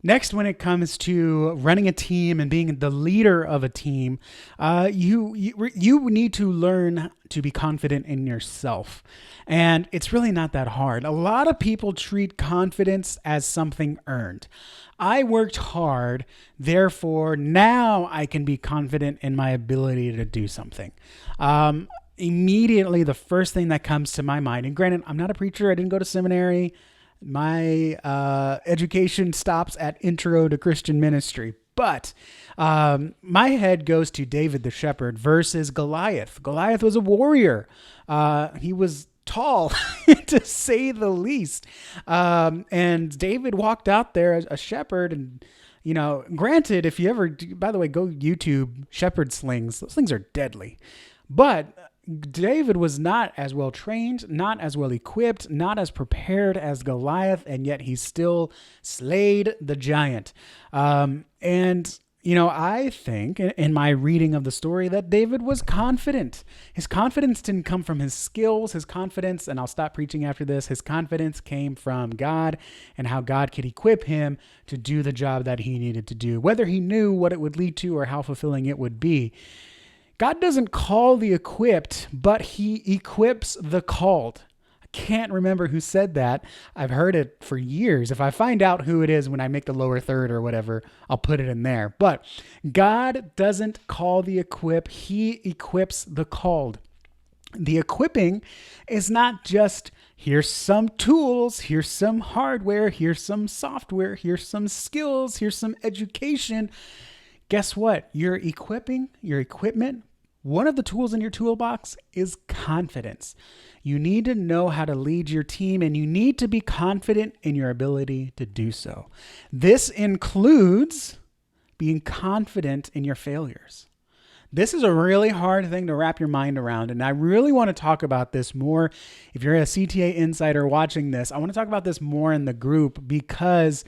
Next, when it comes to running a team and being the leader of a team, you need to learn to be confident in yourself, and it's really not that hard. A lot of people treat confidence as something earned. I worked hard, therefore now I can be confident in my ability to do something. Immediately, the first thing that comes to my mind, and granted, I'm not a preacher, I didn't go to seminary. My education stops at Intro to Christian Ministry. But my head goes to David the shepherd versus Goliath. Goliath was a warrior. He was tall, to say the least. And David walked out there as a shepherd. And, granted, if you ever, by the way, go YouTube shepherd slings, those things are deadly. But David was not as well trained, not as well equipped, not as prepared as Goliath, and yet he still slayed the giant. I think in my reading of the story that David was confident. His confidence didn't come from his skills. His confidence, and I'll stop preaching after this, his confidence came from God and how God could equip him to do the job that he needed to do, whether he knew what it would lead to or how fulfilling it would be. God doesn't call the equipped, but he equips the called. I can't remember who said that. I've heard it for years. If I find out who it is when I make the lower third or whatever, I'll put it in there. But God doesn't call the equip, he equips the called. The equipping is not just here's some tools, here's some hardware, here's some software, here's some skills, here's some education. Guess what? Your equipping, your equipment, one of the tools in your toolbox is confidence. You need to know how to lead your team, and you need to be confident in your ability to do so. This includes being confident in your failures. This is a really hard thing to wrap your mind around, and I really want to talk about this more. If you're a CTA insider watching this, I want to talk about this more in the group because,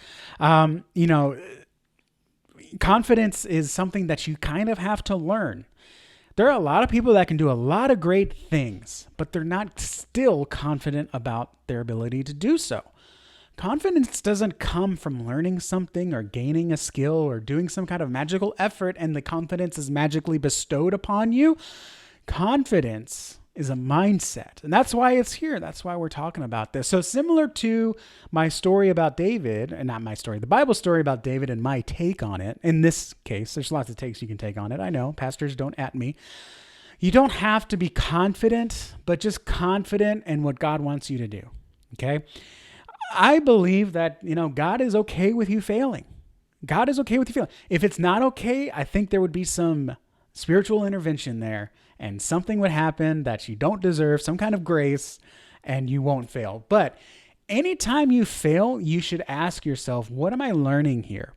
confidence is something that you kind of have to learn. There are a lot of people that can do a lot of great things, but they're not still confident about their ability to do so. Confidence doesn't come from learning something or gaining a skill or doing some kind of magical effort and the confidence is magically bestowed upon you. Confidence is a mindset. And that's why it's here. That's why we're talking about this. So similar to my story about David, and not my story, the Bible story about David and my take on it. In this case, there's lots of takes you can take on it. I know, pastors, don't at me. You don't have to be confident, but just confident in what God wants you to do. Okay? I believe that, God is okay with you failing. God is okay with you failing. If it's not okay, I think there would be some spiritual intervention there and something would happen that you don't deserve, some kind of grace, and you won't fail. But anytime you fail, you should ask yourself, what am I learning here?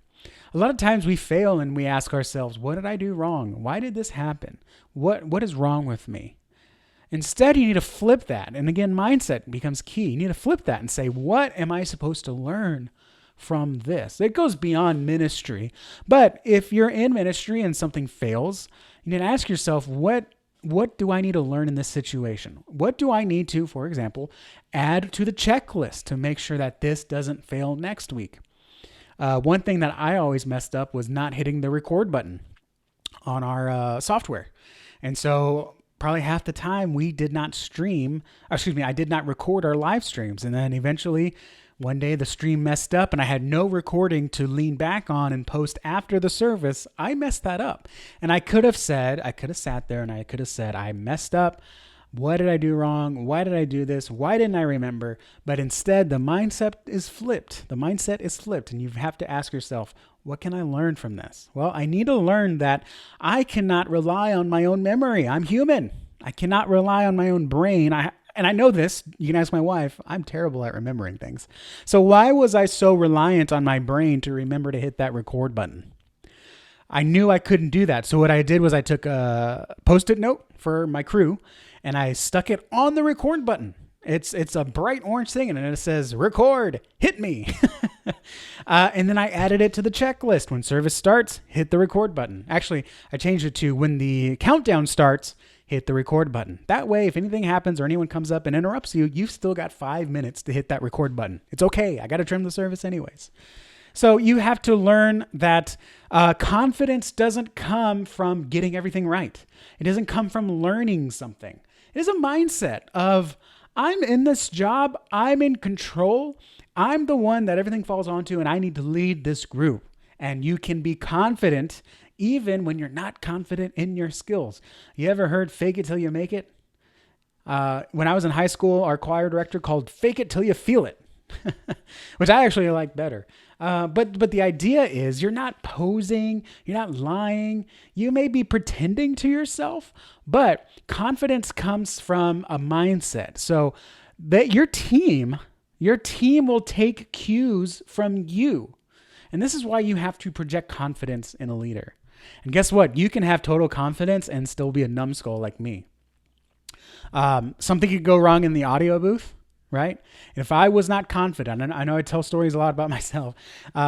A lot of times we fail and we ask ourselves, what did I do wrong? Why did this happen? What is wrong with me? Instead, you need to flip that. And again, mindset becomes key. You need to flip that and say, what am I supposed to learn from this? It goes beyond ministry. But if you're in ministry and something fails, you need to ask yourself, what do I need to learn in this situation? What do I need to, for example, add to the checklist to make sure that this doesn't fail next week? One thing that I always messed up was not hitting the record button on our software. And so probably half the time I did not record our live streams. And then eventually one day the stream messed up and I had no recording to lean back on and post after the service. I messed that up. And I could have sat there and I could have said, I messed up. What did I do wrong? Why did I do this? Why didn't I remember? But instead, the mindset is flipped. And you have to ask yourself, what can I learn from this? Well, I need to learn that I cannot rely on my own memory. I'm human. I cannot rely on my own brain. And I know this. You can ask my wife. I'm terrible at remembering things. So why was I so reliant on my brain to remember to hit that record button? I knew I couldn't do that. So what I did was I took a Post-it note for my crew and I stuck it on the record button. It's a bright orange thing and it says, record, hit me. And then I added it to the checklist. When service starts, hit the record button. Actually, I changed it to when the countdown starts, hit the record button. That way, if anything happens or anyone comes up and interrupts you, you've still got 5 minutes to hit that record button. It's okay. I got to trim the service anyways. So you have to learn that confidence doesn't come from getting everything right. It doesn't come from learning something. It is a mindset of, I'm in this job, I'm in control, I'm the one that everything falls onto, and I need to lead this group. And you can be confident even when you're not confident in your skills. You ever heard fake it till you make it? When I was in high school, our choir director called fake it till you feel it, which I actually like better. But the idea is you're not posing, you're not lying. You may be pretending to yourself, but confidence comes from a mindset. So that your team will take cues from you. And this is why you have to project confidence in a leader. And guess what? You can have total confidence and still be a numbskull like me. Something could go wrong in the audio booth, right? And if I was not confident, and I know I tell stories a lot about myself,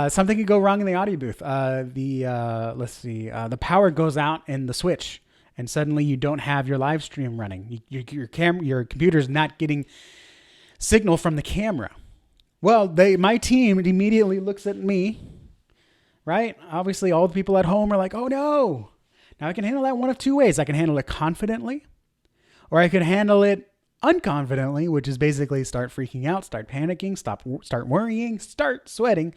something could go wrong in the audio booth. The power goes out in the switch, and suddenly you don't have your live stream running. Your computer's not getting signal from the camera. Well, my team immediately looks at me, right? Obviously, all the people at home are like, oh no. Now I can handle that one of two ways. I can handle it confidently, or I could handle it unconfidently, which is basically start freaking out, start panicking, start worrying, start sweating.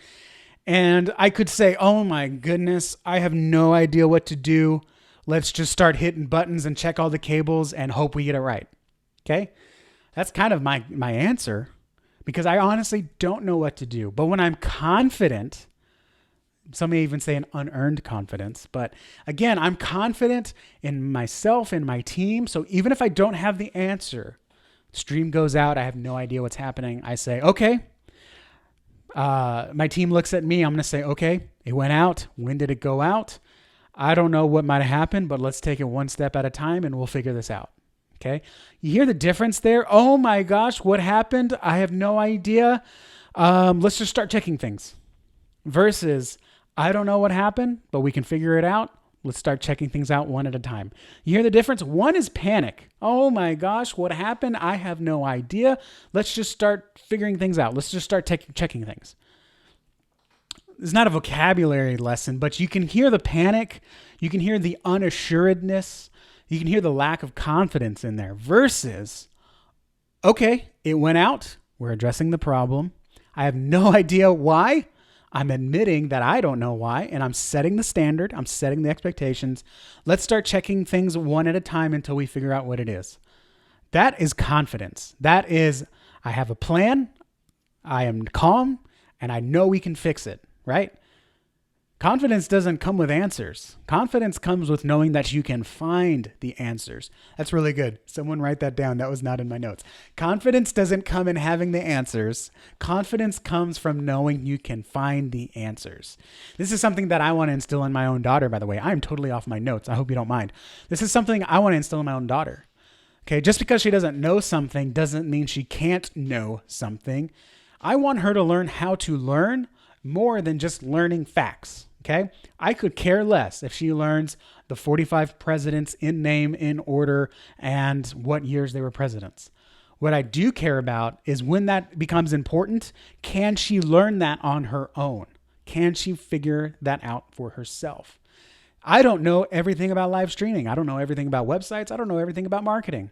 And I could say, oh my goodness, I have no idea what to do. Let's just start hitting buttons and check all the cables and hope we get it right. Okay? That's kind of my answer, because I honestly don't know what to do. But when I'm confident, some may even say an unearned confidence. But again, I'm confident in myself and my team. So even if I don't have the answer, stream goes out, I have no idea what's happening. I say, okay. My team looks at me. I'm going to say, okay, it went out. When did it go out? I don't know what might have happened, but let's take it one step at a time and we'll figure this out. Okay. You hear the difference there? Oh my gosh, what happened? I have no idea. Let's just start checking things. Versus, I don't know what happened, but we can figure it out. Let's start checking things out one at a time. You hear the difference? One is panic. Oh my gosh, what happened? I have no idea. Let's just start figuring things out. Let's just start checking things. It's not a vocabulary lesson, but you can hear the panic. You can hear the unassuredness. You can hear the lack of confidence in there versus, okay, it went out. We're addressing the problem. I have no idea why. I'm admitting that I don't know why, and I'm setting the standard. I'm setting the expectations. Let's start checking things one at a time until we figure out what it is. That is confidence. That is, I have a plan. I am calm, and I know we can fix it, right? Confidence doesn't come with answers. Confidence comes with knowing that you can find the answers. That's really good. Someone write that down. That was not in my notes. Confidence doesn't come in having the answers. Confidence comes from knowing you can find the answers. This is something that I want to instill in my own daughter, by the way. I'm totally off my notes. I hope you don't mind. This is something I want to instill in my own daughter. Okay, just because she doesn't know something doesn't mean she can't know something. I want her to learn how to learn more than just learning facts. Okay, I could care less if she learns the 45 presidents in name, in order, and what years they were presidents. What I do care about is when that becomes important, can she learn that on her own? Can she figure that out for herself? I don't know everything about live streaming. I don't know everything about websites. I don't know everything about marketing,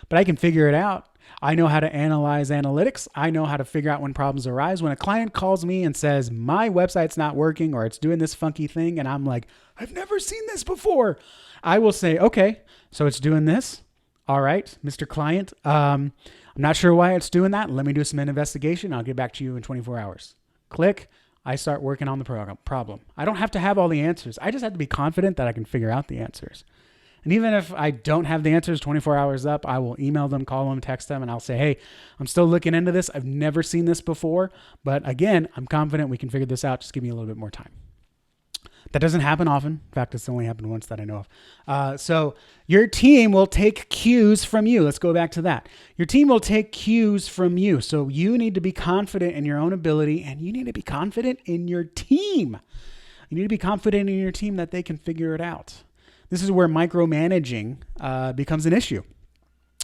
but I can figure it out. I know how to analyze analytics. I know how to figure out when problems arise. When a client calls me and says, my website's not working or it's doing this funky thing, and I'm like, I've never seen this before, I will say, okay, so it's doing this. All right, Mr. Client, I'm not sure why it's doing that. Let me do some investigation. I'll get back to you in 24 hours. Click. I start working on the problem. I don't have to have all the answers. I just have to be confident that I can figure out the answers. And even if I don't have the answers 24 hours up, I will email them, call them, text them, and I'll say, hey, I'm still looking into this. I've never seen this before. But again, I'm confident we can figure this out. Just give me a little bit more time. That doesn't happen often. In fact, it's only happened once that I know of. So your team will take cues from you. Let's go back to that. Your team will take cues from you. So you need to be confident in your own ability, and you need to be confident in your team. You need to be confident in your team that they can figure it out. This is where micromanaging becomes an issue.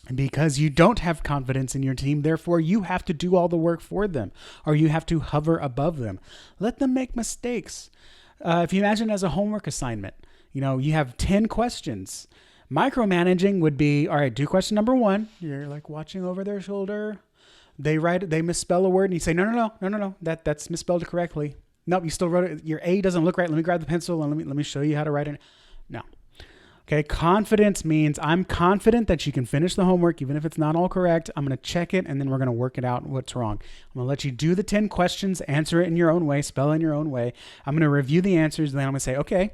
And because you don't have confidence in your team, therefore you have to do all the work for them, or you have to hover above them. Let them make mistakes. If you imagine as a homework assignment, you have 10 questions. Micromanaging would be, all right, do question number 1. You're like watching over their shoulder. They misspell a word, and you say, no, that's misspelled correctly. Nope, you still wrote it. Your A doesn't look right. Let me grab the pencil and let me show you how to write it. No. Okay, confidence means I'm confident that you can finish the homework, even if it's not all correct. I'm going to check it, and then we're going to work it out what's wrong. I'm going to let you do the 10 questions, answer it in your own way, spell it in your own way. I'm going to review the answers, and then I'm going to say, okay,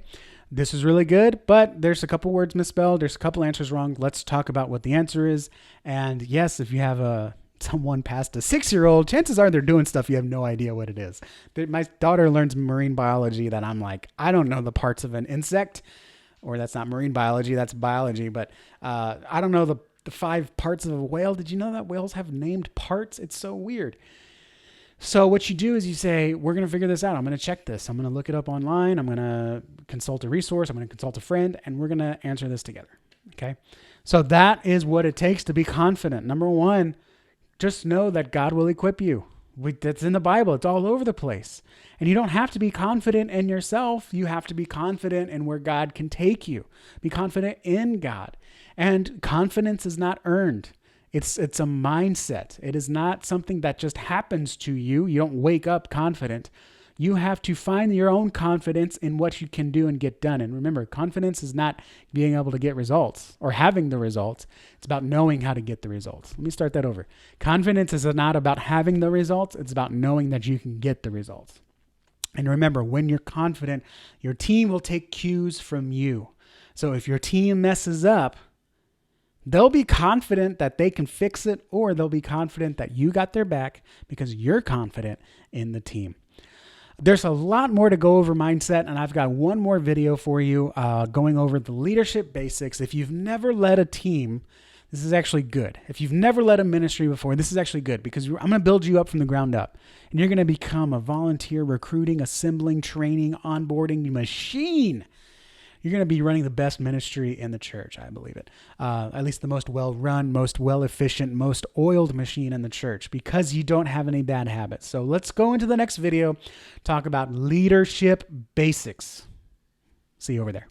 this is really good, but there's a couple words misspelled. There's a couple answers wrong. Let's talk about what the answer is. And yes, if you have someone past a 6-year-old, chances are they're doing stuff you have no idea what it is. My daughter learns marine biology that I'm like, I don't know the parts of an insect. Or that's not marine biology, that's biology. But I don't know the 5 parts of a whale. Did you know that whales have named parts? It's so weird. So what you do is you say, we're going to figure this out. I'm going to check this. I'm going to look it up online. I'm going to consult a resource. I'm going to consult a friend, and we're going to answer this together. Okay? So that is what it takes to be confident. Number 1, just know that God will equip you. That's in the Bible. It's all over the place. And you don't have to be confident in yourself. You have to be confident in where God can take you. Be confident in God. And confidence is not earned. It's a mindset. It is not something that just happens to you. You don't wake up confident. You have to find your own confidence in what you can do and get done. And remember, confidence is not being able to get results or having the results. It's about knowing how to get the results. Let me start that over. Confidence is not about having the results. It's about knowing that you can get the results. And remember, when you're confident, your team will take cues from you. So if your team messes up, they'll be confident that they can fix it, or they'll be confident that you got their back because you're confident in the team. There's a lot more to go over mindset, and I've got one more video for you going over the leadership basics. If you've never led a team, this is actually good. If you've never led a ministry before, this is actually good because I'm going to build you up from the ground up, and you're going to become a volunteer recruiting, assembling, training, onboarding machine. You're going to be running the best ministry in the church, I believe it. At least the most well-run, most well-efficient, most oiled machine in the church because you don't have any bad habits. So let's go into the next video, talk about leadership basics. See you over there.